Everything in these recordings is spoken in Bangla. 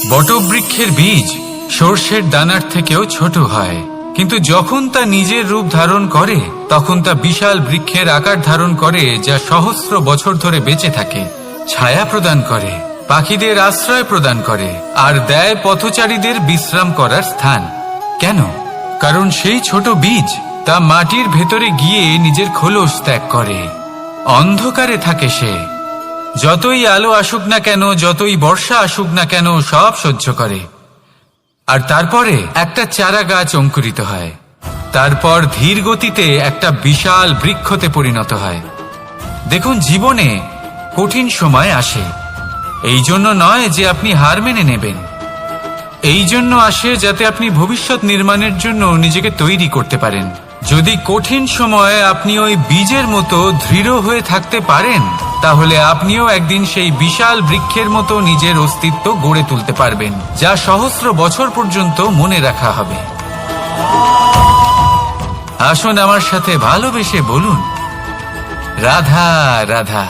বটবৃক্ষের বীজ সর্ষের দানার থেকেও ছোট হয়, কিন্তু যখন তা নিজের রূপ ধারণ করে তখন তা বিশাল বৃক্ষের আকার ধারণ করে, যা সহস্র বছর ধরে বেঁচে থাকে, ছায়া প্রদান করে, পাখিদের আশ্রয় প্রদান করে আর দেয় পথচারীদের বিশ্রাম করার স্থান। কেন? কারণ সেই ছোট বীজ তা মাটির ভেতরে গিয়ে নিজের খোলস ত্যাগ করে। অন্ধকারে থাকে সে, যতই আলো আসুক না কেন, যতই বর্ষা আসুক না কেন, সব সহ্য করে। আর তারপরে একটা চারা গাছ অঙ্কুরিত হয়, তারপর ধীর গতিতে একটা বিশাল বৃক্ষতে পরিণত হয়। দেখুন, জীবনে কঠিন সময় আসে, এই জন্য নয় যে আপনি হার মেনে নেবেন, এই জন্য আসে যাতে আপনি ভবিষ্যৎ নির্মাণের জন্য নিজেকে তৈরি করতে পারেন। যদি কঠিন সময়ে আপনি ওই বীজের মতো দৃঢ় হয়ে থাকতে পারেন, তাহলে আপনিও একদিন সেই বিশাল বৃক্ষের মতো নিজের অস্তিত্ব গড়ে তুলতে পারবেন, যা সহস্র বছর পর্যন্ত মনে রাখা হবে। আসুন আমার সাথে ভালোবেসে বলুন, রাধা রাধা।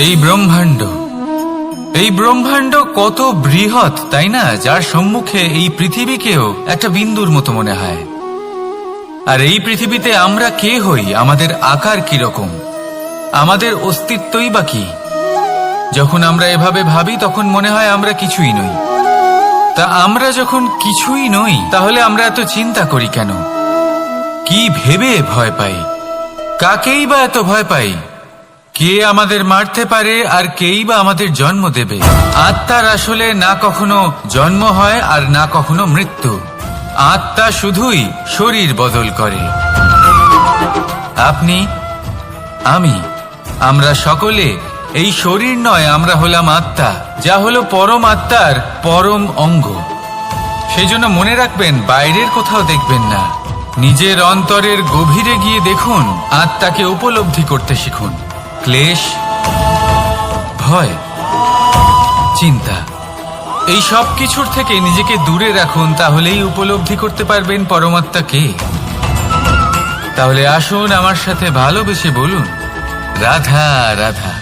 এই ব্রহ্মাণ্ড কত বৃহৎ, তাই না? যার সম্মুখে এই পৃথিবীকেও একটা বিন্দুর মতো মনে হয়। আর এই পৃথিবীতে আমরা কে হই, আমাদের আকার কিরকম, আমাদের অস্তিত্বই বা কি? যখন আমরা এভাবে ভাবি তখন মনে হয় আমরা কিছুই নই। তা আমরা যখন কিছুই নই, তাহলে আমরা এত চিন্তা করি কেন? কি ভেবে ভয় পাই? কাকেই বা এত ভয় পাই? কে আমাদের মারতে পারে আর কেই বা আমাদের জন্ম দেবে? আত্মার আসলে না কখনো জন্ম হয় আর না কখনো মৃত্যু। আত্মা শুধুই শরীর বদল করে। আপনি, আমি, আমরা সকলে এই শরীর নয়, আমরা হলাম আত্মা, যা হলো পরম আত্মার পরম অঙ্গ। সেজন্য মনে রাখবেন, বাইরের কোথাও দেখবেন না, নিজের অন্তরের গভীরে গিয়ে দেখুন, আত্মাকে উপলব্ধি করতে শিখুন। ক্লেশ, ভয়, চিন্তা, এই সব কিছুর থেকে নিজেকে দূরে রাখুন, তাহলেই উপলব্ধি করতে পারবেন পরমাত্মাকে। তাহলে আসুন আমার সাথে ভালোবেসে বলুন, রাধা রাধা।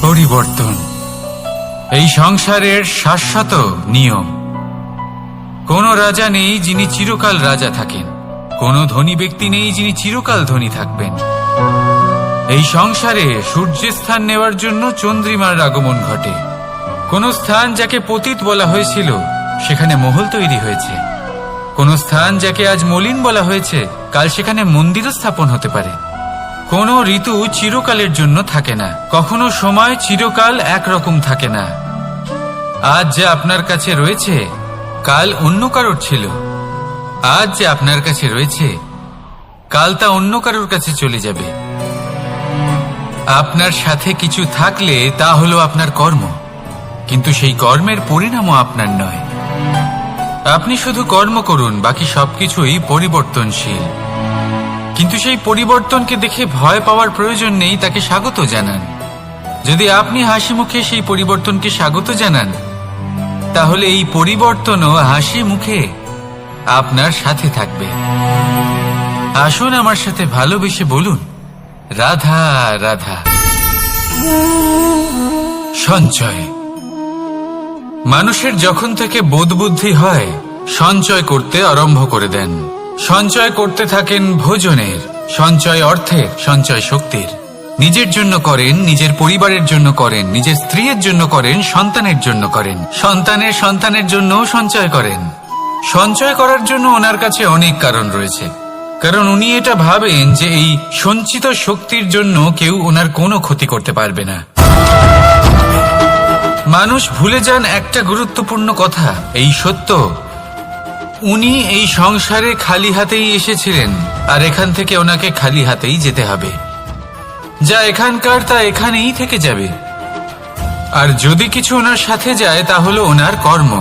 পরিবর্তন এই সংসারের শাশ্বত নিয়ম। কোনো রাজা নেই যিনি চিরকাল রাজা থাকেন, কোনো ধনী ব্যক্তি নেই যিনি চিরকাল ধনী থাকবেন। এই সংসারে সূর্যের স্থান নেওয়ার জন্য চন্দ্রিমার আগমন ঘটে। কোন স্থান যাকে পতিত বলা হয়েছিল, সেখানে মহল তৈরি হয়েছে। কোন স্থান যাকে আজ মলিন বলা হয়েছে, কাল সেখানে মন্দিরও স্থাপন হতে পারে। কোনো ঋতু চিরকালের জন্য থাকে না, কখনো সময় চিরকাল একরকম থাকে না। আজ যে আপনার কাছে রয়েছে, কাল অন্য কারোর ছিল। আজ যে আপনার কাছে রয়েছে, কাল তা অন্য কারোর কাছে চলে যাবে। আপনার সাথে কিছু থাকলে তা হলো আপনার কর্ম, কিন্তু সেই কর্মের পরিণামও আপনার নয়। আপনি শুধু কর্ম করুন, বাকি সবকিছুই পরিবর্তনশীল। কিন্তু সেই পরিবর্তনকে দেখে ভয় পাওয়ার প্রয়োজন নেই, তাকে স্বাগত জানান। যদি আপনি হাসি মুখে সেই পরিবর্তনকে স্বাগত জানান, তাহলে এই পরিবর্তনও হাসি মুখে আপনার সাথে থাকবে। আসুন আমার সাথে ভালোবেসে বলুন, রাধা রাধা। সঞ্চয়। মানুষের যখন থেকে বোধ বুদ্ধি হয়, সঞ্চয় করতে আরম্ভ করে দেন। সঞ্চয় করতে থাকেন ভোজনের, সঞ্চয় অর্থের, সঞ্চয় শক্তির। নিজের জন্য করেন, নিজের পরিবারের জন্য করেন, নিজের স্ত্রীর জন্য করেন, সন্তানের জন্য করেন, সন্তানের সন্তানের জন্যও সঞ্চয় করেন। সঞ্চয় করার জন্য ওনার কাছে অনেক কারণ রয়েছে, কারণ উনি এটা ভাবেন যে এই সঞ্চিত শক্তির জন্য কেউ ওনার কোনো ক্ষতি করতে পারবে না। মানুষ ভুলে যান একটা গুরুত্বপূর্ণ কথা, এই সত্য, উনি এই সংসারে খালি হাতেই এসেছিলেন, আর এখান থেকে ওনাকে খালি হাতেই যেতে হবে। যা এখানকার তা এখানেই থেকে যাবে। আর যদি কিছু ওনার সাথে যায়, তা হলো ওনার কর্ম,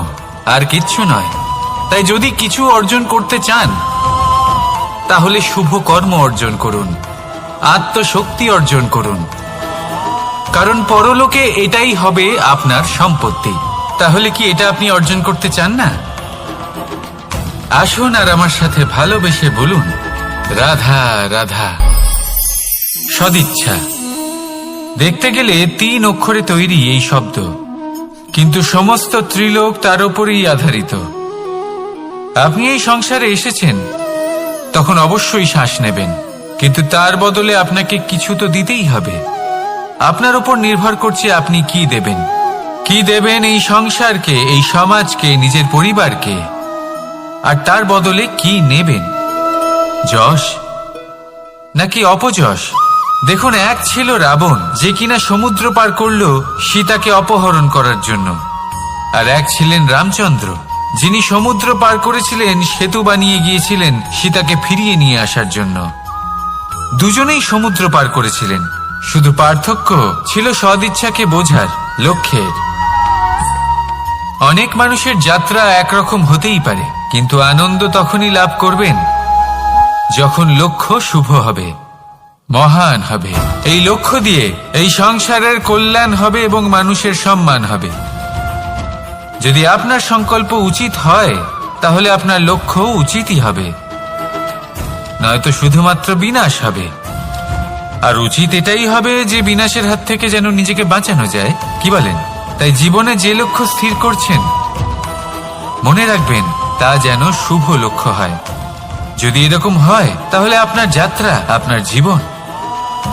আর কিচ্ছু নয়। তাই যদি কিছু অর্জন করতে চান, তাহলে শুভ কর্ম অর্জন করুন, আত্মশক্তি অর্জন করুন, কারণ পরলোকে এটাই হবে আপনার সম্পত্তি। তাহলে কি এটা আপনি অর্জন করতে চান না? আসুন আর আমার সাথে ভালোবেসে বলুন, রাধা রাধা। সদিচ্ছা। দেখতে গেলে 3 অক্ষরে তৈরি এই শব্দ, কিন্তু সমস্ত ত্রিলোক তার উপরেই আধারিত। আপনি এই সংসারে এসেছেন, তখন অবশ্যই শ্বাস নেবেন, কিন্তু তার বদলে আপনাকে কিছু তো দিতেই হবে। আপনার উপর নির্ভর করছে আপনি কি দেবেন। কি দেবেন এই সংসারকে, এই সমাজকে, নিজের পরিবারকে, আর তার বদলে কি নেবেন? যশ নাকি অপযশ? দেখুন, এক ছিল রাবণ, যে কিনা সমুদ্র পার করল সীতাকে অপহরণ করার জন্য, আর এক ছিলেন রামচন্দ্র, যিনি সমুদ্র পার করেছিলেন, সেতু বানিয়ে গিয়েছিলেন সীতাকে ফিরিয়ে নিয়ে আসার জন্য। দুজনেই সমুদ্র পার করেছিলেন, শুধু পার্থক্য ছিল সদিচ্ছাকে বোঝার লক্ষ্যের। অনেক মানুষের যাত্রা একরকম হতেই পারে, কিন্তু আনন্দ তখনই লাভ করবেন যখন লক্ষ্য শুভ হবে, মহান হবে। এই লক্ষ্য দিয়ে এই সংসারের কল্যাণ হবে এবং মানুষের সম্মান হবে। যদি আপনার সংকল্প উচিত হয়, তাহলে আপনার লক্ষ্য উচিতই হবে, নয়তো শুধুমাত্র বিনাশ হবে। আর উচিত এটাই হবে যে বিনাশের হাত থেকে যেন নিজেকে বাঁচানো যায়, কি বলেন? তাই জীবনে যে লক্ষ্য স্থির করছেন, মনে রাখবেন তা যেন শুভ লক্ষ্য হয়। যদি এরকম হয়, তাহলে আপনার যাত্রা, আপনার জীবন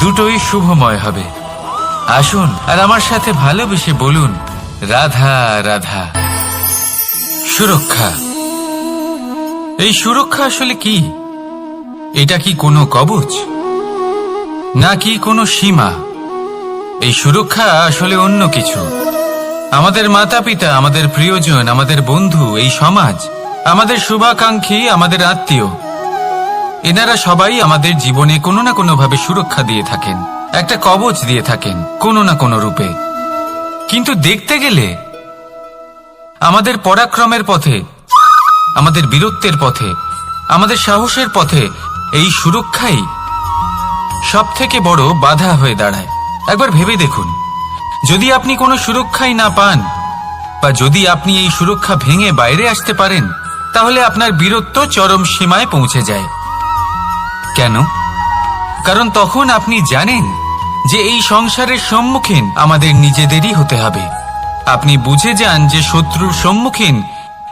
দুটোই শুভময় হবে। আসুন আর আমার সাথে ভালোবেসে বলুন, রাধা রাধা। সুরক্ষা। এই সুরক্ষা আসলে কি? এটা কি কোনো কবচ নাকি কোনো সীমা? এই সুরক্ষা আসলে অন্য কিছু। আমাদের মাতা পিতা, আমাদের প্রিয়জন, আমাদের বন্ধু, এই সমাজ, আমাদের শুভাকাঙ্ক্ষী, আমাদের আত্মীয়, এনারা সবাই আমাদের জীবনে কোনো না কোনো ভাবে সুরক্ষা দিয়ে থাকেন, একটা কবচ দিয়ে থাকেন কোনো না কোনো রূপে। কিন্তু দেখতে গেলে আমাদের পরাক্রমের পথে, আমাদের বীরত্বের পথে, আমাদের সাহসের পথে এই সুরক্ষাই সব থেকে বড় বাধা হয়ে দাঁড়ায়। একবার ভেবে দেখুন, যদি আপনি কোনো সুরক্ষাই না পান, বা যদি আপনি এই সুরক্ষা ভেঙে বাইরে আসতে পারেন, তাহলে আপনার বীরত্ব চরম সীমায় পৌঁছে যায়। কেন? কারণ তখন আপনি জানেন যে এই সংসারের সম্মুখীন আমাদের নিজেদেরই হতে হবে। আপনি বুঝে যান যে শত্রুর সম্মুখীন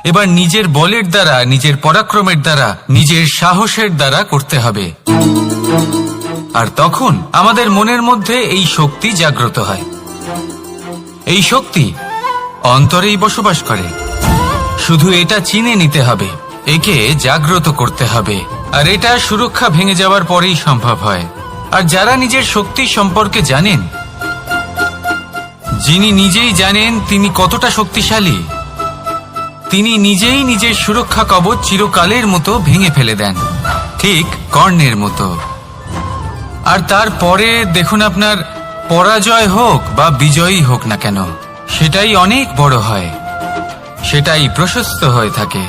এবার নিজের বলের দ্বারা, নিজের পরাক্রমের দ্বারা, নিজের সাহসের দ্বারা করতে হবে। আর তখন আমাদের মনের মধ্যে এই শক্তি জাগ্রত হয়। এই শক্তি অন্তরেই বসবাস করে, শুধু এটা চিনে নিতে হবে, একে জাগ্রত করতে হবে। আর এটা সুরক্ষা ভেঙে যাওয়ার পরেই সম্ভব হয়। আর যারা নিজের শক্তি সম্পর্কে জানেন, যিনি নিজেই জানেন তিনি কতটা শক্তিশালী, তিনি নিজেই নিজের সুরক্ষা কবচ চিরকালের মতো ভেঙে ফেলে দেন, ঠিক কর্ণের মতো। আর তারপরে দেখুন, আপনার পরাজয় হোক বা বিজয়ী হোক না কেন, সেটাই অনেক বড় হয়, সেটাই প্রশস্ত হয়ে থাকে।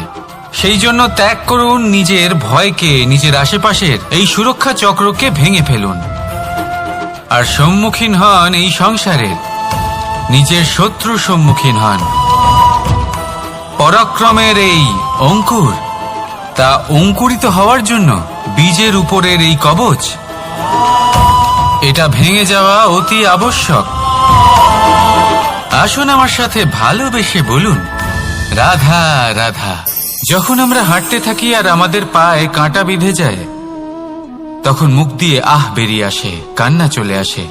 সেই জন্য ত্যাগ করুন নিজের ভয়কে, নিজের আশেপাশের এই সুরক্ষা চক্রকে ভেঙে ফেলুন, আর সম্মুখীন হন এই সংসারের নিজের শত্রুর সম্মুখীন হন। পরাক্রমের এই অঙ্কুর, তা অঙ্কুরিত হওয়ার জন্য বীজের উপরের এই কবচ, এটা ভেঙে যাওয়া অতি আবশ্যক। আসুন আমার সাথে ভালোবেসে বলুন, রাধা রাধা। যখন আমরা হাঁটতে থাকি আর আমাদের পায়ে কাঁটা বিঁধে যায়, তখন মুখ দিয়ে আহ বেরিয়ে আসে, কান্না চলে আসে,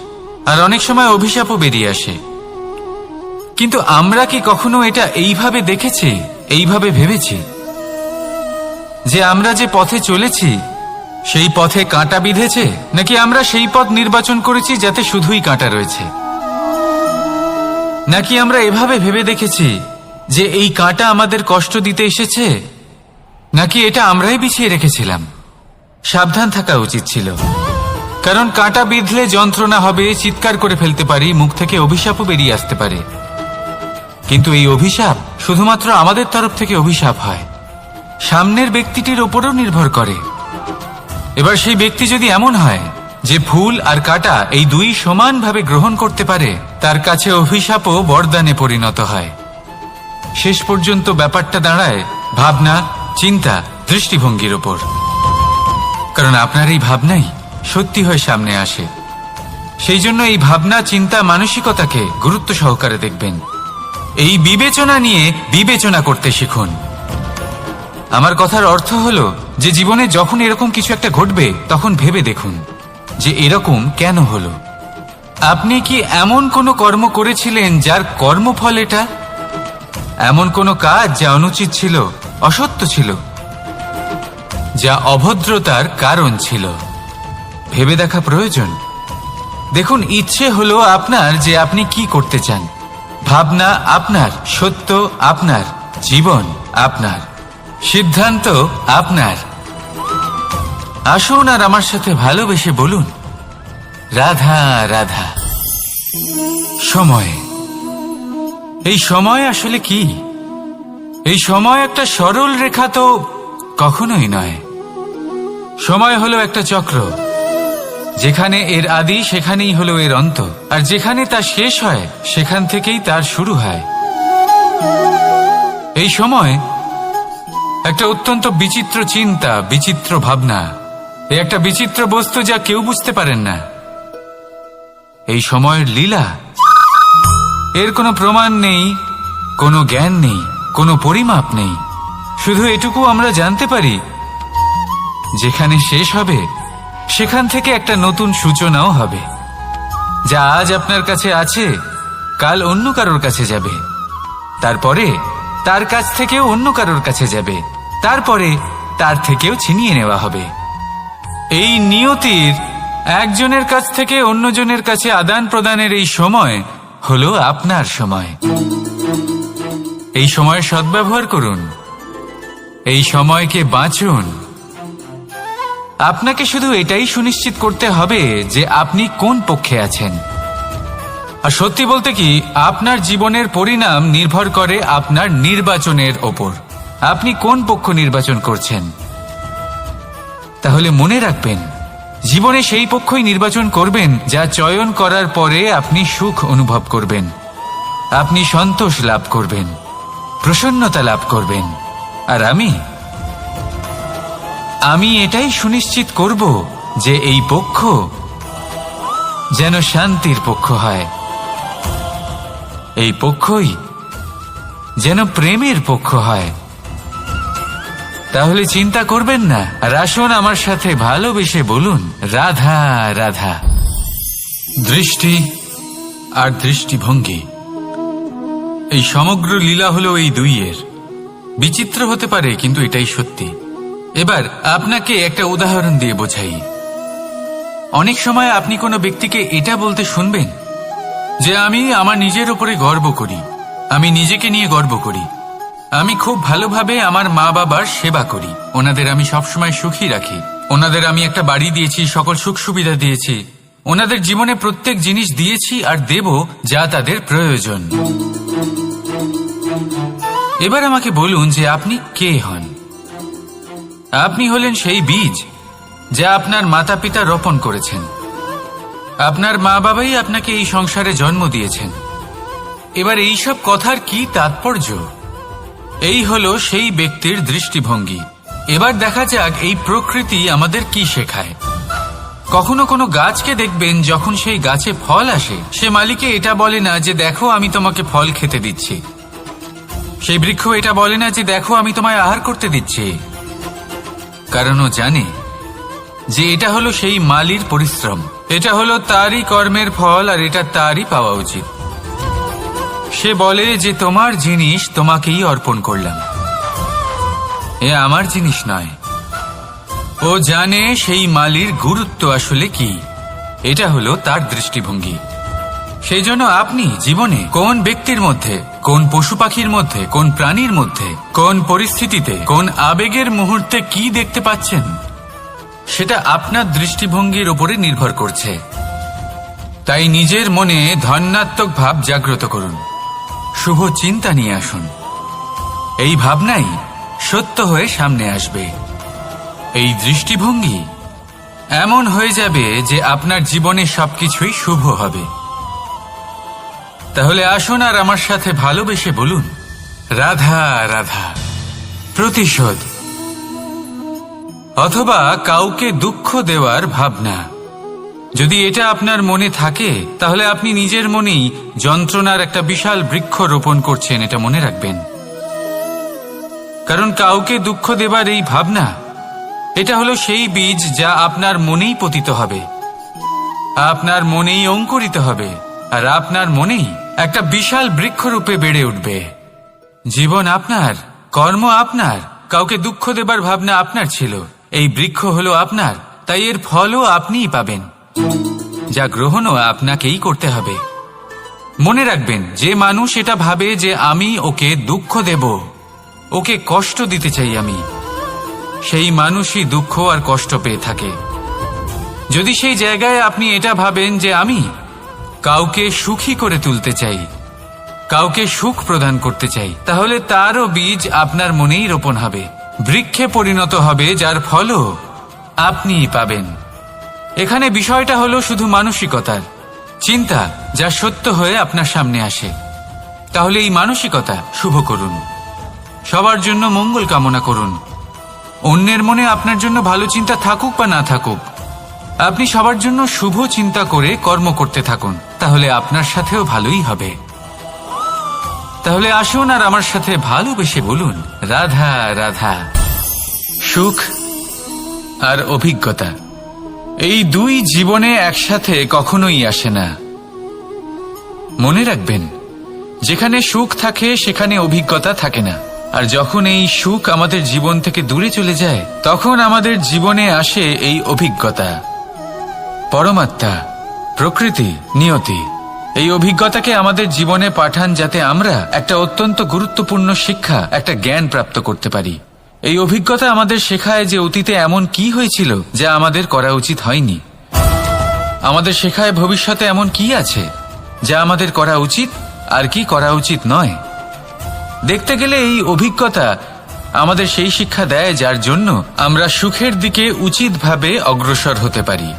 আর অনেক সময় অভিশাপও বেরিয়ে আসে। কিন্তু আমরা কি কখনো এটা এইভাবে দেখেছি, এইভাবে ভেবেছি যে আমরা যে পথে চলেছি সেই পথে কাঁটা বিঁধেছে, নাকি আমরা সেই পথ নির্বাচন করেছি যাতে শুধুই কাঁটা রয়েছে? নাকি আমরা এভাবে ভেবে দেখেছি যে এই কাঁটা আমাদের কষ্ট দিতে এসেছে, নাকি এটা আমরাই বিছিয়ে রেখেছিলাম? সাবধান থাকা উচিত ছিল, কারণ কাঁটা বিঁধলে যন্ত্রণা হবে, চিৎকার করে ফেলতে পারি, মুখ থেকে অভিশাপও বেরিয়ে আসতে পারে। কিন্তু এই অভিশাপ শুধুমাত্র আমাদের তরফ থেকে অভিশাপ হয়, সামনের ব্যক্তিটির উপরও নির্ভর করে। এবার সেই ব্যক্তি যদি এমন হয় যে ফুল আর কাঁটা এই দুই সমানভাবে গ্রহণ করতে পারে, তার কাছে অভিশাপও বরদানে পরিণত হয়। শেষ পর্যন্ত ব্যাপারটা দাঁড়ায় ভাবনা, চিন্তা, দৃষ্টিভঙ্গির ওপর। কারণ আপনার এই ভাবনাই সত্যি হয়ে সামনে আসে। সেই জন্য এই ভাবনা, চিন্তা, মানসিকতাকে গুরুত্ব সহকারে দেখবেন। এই বিবেচনা নিয়ে বিবেচনা করতে শিখুন। আমার কথার অর্থ হলো যে জীবনে যখন এরকম কিছু একটা ঘটবে তখন ভেবে দেখুন যে এরকম কেন হলো। আপনি কি এমন কোনো কর্ম করেছিলেন যার কর্মফল এটা? এমন কোনো কাজ যা অনুচিত ছিল, অসত্য ছিল, যা অভদ্রতার কারণ ছিল? ভেবে দেখা প্রয়োজন। দেখুন, ইচ্ছে হলো আপনার যে আপনি কি করতে চান, ভাবনা আপনার, সত্য আপনার, জীবন আপনার, সিদ্ধান্ত আপনার। আসুন আর আমার সাথে ভালোবেসে বলুন, রাধা রাধা। সময়, এই সময় আসলে কি? এই সময় একটা সরল রেখা তো কখনোই নয়। সময় হলো একটা চক্র, যেখানে এর আদি সেখানেই হলো এর অন্ত, আর যেখানে তা শেষ হয় সেখান থেকেই তার শুরু হয়। এই সময় একটা অত্যন্ত বিচিত্র চিন্তা, বিচিত্র ভাবনা, এ একটা বিচিত্র বস্তু যা কেউ বুঝতে পারেন না। এই সময়ের লীলা, এর কোনো প্রমাণ নেই, কোনো জ্ঞান নেই, কোনো পরিমাপ নেই। শুধু এটুকু আমরা জানতে পারি, যেখানে শেষ হবে সেখান থেকে একটা নতুন সূচনাও হবে। যা আজ আপনার কাছে আছে কাল অন্য কারোর কাছে যাবে, তারপরে তার কাছ থেকেও অন্য কারোর কাছে যাবে, তারপরে তার থেকেও ছিনিয়ে নেওয়া হবে। এই নিয়তির একজনের কাছ থেকে অন্যজনের কাছে আদান প্রদানের এই সময় হলো আপনার সময়। এই সময়ের সদ্ব্যবহার করুন, এই সময়কে বাঁচুন। আপনাকে শুধু এটাই সুনিশ্চিত করতে হবে যে আপনি কোন পক্ষে আছেন। আর সত্যি বলতে কি, আপনার জীবনের পরিণাম নির্ভর করে আপনার নির্বাচনের ওপর। আপনি কোন পক্ষ নির্বাচন করছেন। তাহলে মনে রাখবেন, জীবনে সেই পক্ষই নির্বাচন করবেন যা চয়ন করার পরে আপনি সুখ অনুভব করবেন, আপনি সন্তোষ লাভ করবেন, প্রসন্নতা লাভ করবেন। আর আমি এটাই সুনিশ্চিত করব যে এই পক্ষ যেন শান্তির পক্ষ হয়, এই পক্ষই যেন প্রেমের পক্ষ হয়। তাহলে চিন্তা করবেন না, আর আসুন আমার সাথে ভালোবেসে বলুন, রাধা রাধা। দৃষ্টি আর দৃষ্টিভঙ্গি, এই সমগ্র লীলা হলো এই দুইয়ের। বিচিত্র হতে পারে, কিন্তু এটাই সত্যি। এবার আপনাকে একটা উদাহরণ দিয়ে বোঝাই। অনেক সময় আপনি কোনো ব্যক্তিকে এটা বলতে শুনবেন যে আমি আমার নিজের উপরে গর্ব করি, আমি নিজেকে নিয়ে গর্ব করি, আমি খুব ভালোভাবে আমার মা বাবার সেবা করি, ওনাদের আমি সবসময় সুখী রাখি, ওনাদের আমি একটা বাড়ি দিয়েছি, সকল সুখ সুবিধা দিয়েছি, ওনাদের জীবনে প্রত্যেক জিনিস দিয়েছি আর দেব যা তাদের প্রয়োজন। এবার আমাকে বলুন যে আপনি কে হন। আপনি হলেন সেই বীজ যা আপনার মাতা পিতা রোপণ করেছেন। আপনার মা বাবাই আপনাকে এই সংসারে জন্ম দিয়েছেন। এবার এইসব কথার কি তাৎপর্য? এই হলো সেই ব্যক্তির দৃষ্টিভঙ্গি। এবার দেখা যাক এই প্রকৃতি আমাদের কি শেখায়। কখনো কোনো গাছকে দেখবেন, যখন সেই গাছে ফল আসে, সে মালিকে এটা বলে না যে দেখো আমি তোমাকে ফল খেতে দিচ্ছি। সেই বৃক্ষ এটা বলে না যে দেখো আমি তোমায় আহার করতে দিচ্ছি, কারণ ও জানে যে এটা হলো সেই মালির পরিশ্রম, এটা হলো তারই কর্মের ফল, আর এটা তারই পাওয়া উচিত। সে বলে যে তোমার জিনিস তোমাকেই অর্পণ করলাম, এ আমার জিনিস নয়। ও জানে সেই মালির গুরুত্ব আসলে কি। এটা হলো তার দৃষ্টিভঙ্গি। সেই জন্য আপনি জীবনে কোন ব্যক্তির মধ্যে, কোন পশু পাখির মধ্যে, কোন প্রাণীর মধ্যে, কোন পরিস্থিতিতে, কোন আবেগের মুহূর্তে কি দেখতে পাচ্ছেন, সেটা আপনার দৃষ্টিভঙ্গির উপরে নির্ভর করছে। তাই নিজের মনে ধন্যাত্মক ভাব জাগ্রত করুন, শুভ চিন্তা নিয়ে আসুন। এই ভাবনাই সত্য হয়ে সামনে আসবে। এই দৃষ্টিভঙ্গি এমন হয়ে যাবে যে আপনার জীবনে সবকিছুই শুভ হবে। তাহলে আসুন আর আমার সাথে ভালোবেসে বলুন, রাধা রাধা। প্রতিশোধ অথবা কাউকে দুঃখ দেওয়ার ভাবনা, যদি এটা আপনার মনে থাকে তাহলে আপনি নিজের মনেই যন্ত্রণার একটা বিশাল বৃক্ষ রোপণ করছেন, এটা মনে রাখবেন। কারণ কাউকে দুঃখ দেবার এই ভাবনা, এটা হলো সেই বীজ যা আপনার মনেই পতিত হবে, আপনার মনেই অঙ্কুরিত হবে, আর আপনার মনেই একটা বিশাল বৃক্ষরূপে বেড়ে উঠবে। জীবন আপনার, কর্ম আপনার, কাউকে দুঃখ দেবার ভাবনা আপনার ছিল, এই বৃক্ষ হলো আপনার, তাই এর ফলও আপনিই পাবেন, যা গ্রহণও আপনাকেই করতে হবে। মনে রাখবেন, যে মানুষ এটা ভাবে যে আমি ওকে দুঃখ দেব, ওকে কষ্ট দিতে চাই আমি, সেই মানুষই দুঃখ আর কষ্ট পেয়ে থাকে। যদি সেই জায়গায় আপনি এটা ভাবেন যে আমি কাউকে সুখী করে তুলতে চাই, কাউকে সুখ প্রদান করতে চাই, তাহলে তারও বীজ আপনার মনেই রোপণ হবে, বৃক্ষে পরিণত হবে, যার ফলও আপনিই পাবেন। এখানে বিষয়টা হলো শুধু মানসিকতার চিন্তা, যা সত্য হয়ে আপনার সামনে আসে। তাহলে এই মানসিকতা শুভ করুন, সবার জন্য মঙ্গল কামনা করুন। অন্যের মনে আপনার জন্য ভালো চিন্তা থাকুক বা না থাকুক, আপনি সবার জন্য শুভ চিন্তা করে কর্ম করতে থাকুন, তাহলে আপনার সাথেও ভালোই হবে। তাহলে আসুন আর আমার সাথে ভালোবেসে বলুন, রাধা রাধা। সুখ আর অভিজ্ঞতা, এই দুই জীবনে একসাথে কখনোই আসে না। মনে রাখবেন, যেখানে সুখ থাকে সেখানে অভিজ্ঞতা থাকে না, আর যখন এই সুখ আমাদের জীবন থেকে দূরে চলে যায়, তখন আমাদের জীবনে আসে এই অভিজ্ঞতা। পরমাত্মা, প্রকৃতি, নিয়তি এই অভিজ্ঞতাকে আমাদের জীবনে পাঠান, যাতে আমরা একটা অত্যন্ত গুরুত্বপূর্ণ শিক্ষা, একটা জ্ঞান প্রাপ্ত করতে পারি। এই অভিজ্ঞতা আমাদের শেখায় যে অতীতে এমন কি হয়েছিল যা আমাদের করা উচিত হয়নি। আমাদের শেখায় ভবিষ্যতে এমন কি আছে যা আমাদের করা উচিত আর কি করা উচিত নয়। দেখতে গেলে এই অভিজ্ঞতা আমাদের সেই শিক্ষা দেয় যার জন্য আমরা সুখের দিকে উচিতভাবে অগ্রসর হতে পারি।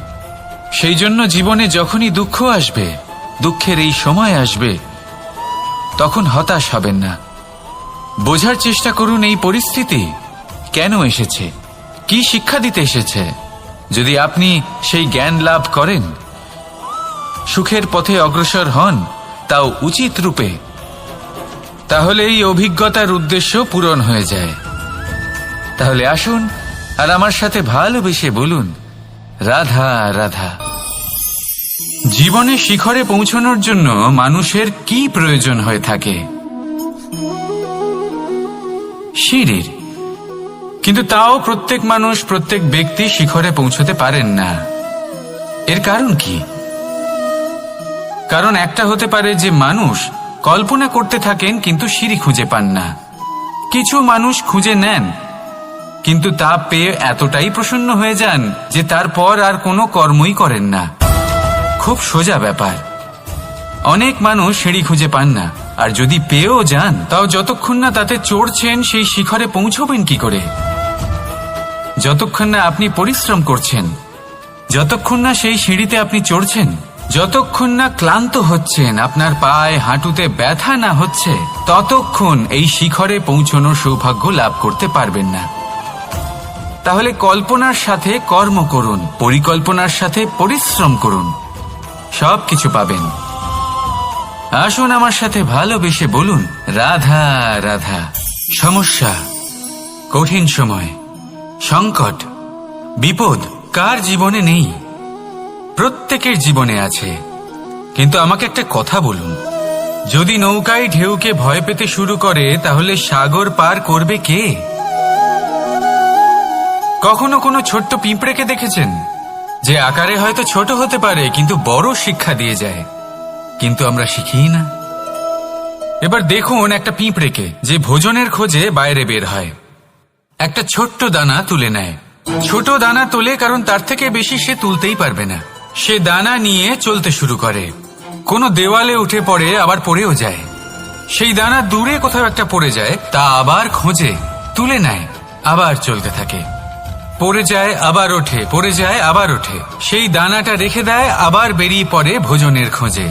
সেই জন্য জীবনে যখনই দুঃখ আসবে, দুঃখের এই সময় আসবে, তখন হতাশ হবেন না। বোঝার চেষ্টা করুন এই পরিস্থিতি কেন এসেছে, কি শিক্ষা দিতে এসেছে। যদি আপনি সেই জ্ঞান লাভ করেন, সুখের পথে অগ্রসর হন, তাও উচিত রূপে, তাহলে এই অভিজ্ঞতার উদ্দেশ্য পূরণ হয়ে যায়। তাহলে আসুন আর আমার সাথে ভালোবেসে বলুন, রাধা রাধা। জীবনে শিখরে পৌঁছানোর জন্য মানুষের কি প্রয়োজন হয়ে থাকে? সিঁড়ির। কিন্তু তাও প্রত্যেক মানুষ, প্রত্যেক ব্যক্তি শিখরে পৌঁছতে পারেন না। এর কারণ কি? কারণ একটা হতে পারে যে মানুষ কল্পনা করতে থাকেন কিন্তু সিঁড়ি খুঁজে পান না। কিছু মানুষ খুঁজে নেন কিন্তু তা পেয়ে এতটাই প্রসন্ন হয়ে যান যে তারপর আর কোনো কর্মই করেন না। খুব সোজা ব্যাপার। অনেক মানুষ সিঁড়ি খুঁজে পান না, আর যদি পেয়েও যান তাও যতক্ষণ না তাতে চড়ছেন সেই শিখরে পৌঁছবেন কি করে? যতক্ষণ না আপনি পরিশ্রম করছেন, যতক্ষণ না সেই সিঁড়িতে আপনি চড়ছেন, যতক্ষণ না ক্লান্ত হচ্ছেন, আপনার পায়ে হাঁটুতে ব্যথা না হচ্ছে, ততক্ষণ এই শিখরে পৌঁছানোর সৌভাগ্য লাভ করতে পারবেন না। তাহলে কল্পনার সাথে কর্ম করুন, পরিকল্পনার সাথে পরিশ্রম করুন, সব কিছু পাবেন। আসুন আমার সাথে ভালোবেসে বলুন, রাধা রাধা। সমস্যা, কঠিন সময়, সংকট, বিপদ কার জীবনে নেই? প্রত্যেকের জীবনে আছে। কিন্তু আমাকে একটা কথা বলুন, যদি নৌকায় ঢেউকে ভয় পেতে শুরু করে, তাহলে সাগর পার করবে কে? কখনো কোনো ছোট্ট পিঁপড়েকে দেখেছেন, যে আকারে হয়তো ছোট হতে পারে কিন্তু বড় শিক্ষা দিয়ে যায়? কিন্তু আমরা শিখিই না। এবার দেখুন একটা পিঁপড়েকে, যে ভোজনের খোঁজে বাইরে বের হয়, একটা ছোট্ট দানা তুলে নেয়। ছোট দানা তোলে কারণ তার থেকে বেশি সে তুলতেই পারবে না। সে দানা নিয়ে চলতে শুরু করে, কোনো দেওয়ালে উঠে পড়ে, আবার পড়েও যায়। সেই দানা দূরে কোথাও একটা পড়ে যায়, তা আবার খোঁজে, তুলে নেয়, আবার চলতে থাকে। পড়ে যায়, আবার ওঠে, পড়ে যায়, আবার ওঠে। সেই দানাটা রেখে দেয়, আবার বেরিয়ে পড়ে ভোজনের খোঁজে।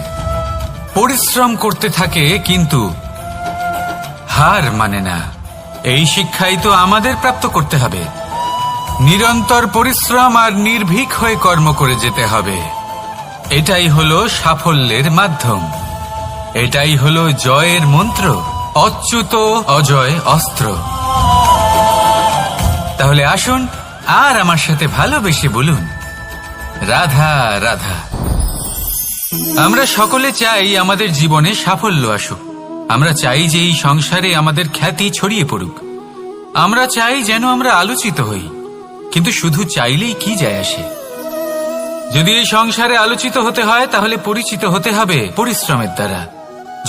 পরিশ্রম করতে থাকে কিন্তু হার মানে না। এই শিক্ষাই তো আমাদের প্রাপ্ত করতে হবে। নিরন্তর পরিশ্রম আর নির্ভীক হয়ে কর্ম করে যেতে হবে। এটাই হলো সাফল্যের মাধ্যম, এটাই হলো জয়ের মন্ত্র, অচ্যুত অজয় অস্ত্র। তাহলে আসুন আর আমার সাথে ভালোবেসে বলুন, রাধা রাধা। আমরা সকলে চাই আমাদের জীবনে সাফল্য আসুক। আমরা চাই যে এই সংসারে আমাদের খ্যাতি ছড়িয়ে পড়ুক। আমরা চাই যেন আমরা আলোচিত হই। কিন্তু শুধু চাইলেই কি যায় আসে? যদি এই সংসারে আলোচিত হতে হয় তাহলে পরিচিত হতে হবে পরিশ্রমের দ্বারা।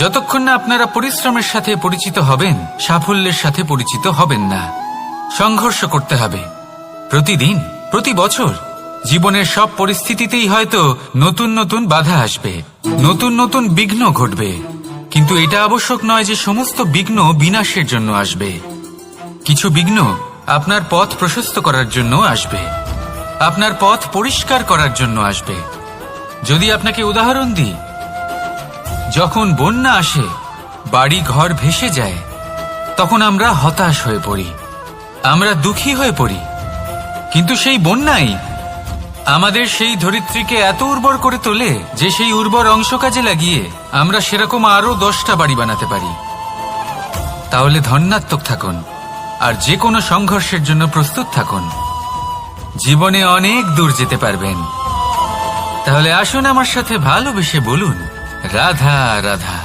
যতক্ষণ না আপনারা পরিশ্রমের সাথে পরিচিত হবেন, সাফল্যের সাথে পরিচিত হবেন না। সংঘর্ষ করতে হবে প্রতিদিন, প্রতি বছর। জীবনের সব পরিস্থিতিতেই হয়তো নতুন নতুন বাধা আসবে, নতুন নতুন বিঘ্ন ঘটবে। কিন্তু এটা আবশ্যক নয় যে সমস্ত বিঘ্ন বিনাশের জন্য আসবে। কিছু বিঘ্ন আপনার পথ প্রশস্ত করার জন্য আসবে, আপনার পথ পরিষ্কার করার জন্য আসবে। যদি আপনাকে উদাহরণ দিই, যখন বন্যা আসে, বাড়ি ঘর ভেসে যায়, তখন আমরা হতাশ হয়ে পড়ি, আমরা দুঃখী হয়ে পড়ি। কিন্তু সেই বন্যাই আমাদের সেই ধরিত্রীকে এত উর্বর করে তোলে যে সেই উর্বর অংশ কাজে লাগিয়ে আমরা সেরকম আরো 10টা বাড়ি বানাতে পারি। তাহলে ধন্যাত্মক থাকুন আর যে কোনো সংঘর্ষের জন্য প্রস্তুত থাকুন। জীবনে অনেক দূর যেতে পারবেন। তাহলে আসুন আমার সাথে ভালোবেসে বলুন, রাধা রাধা।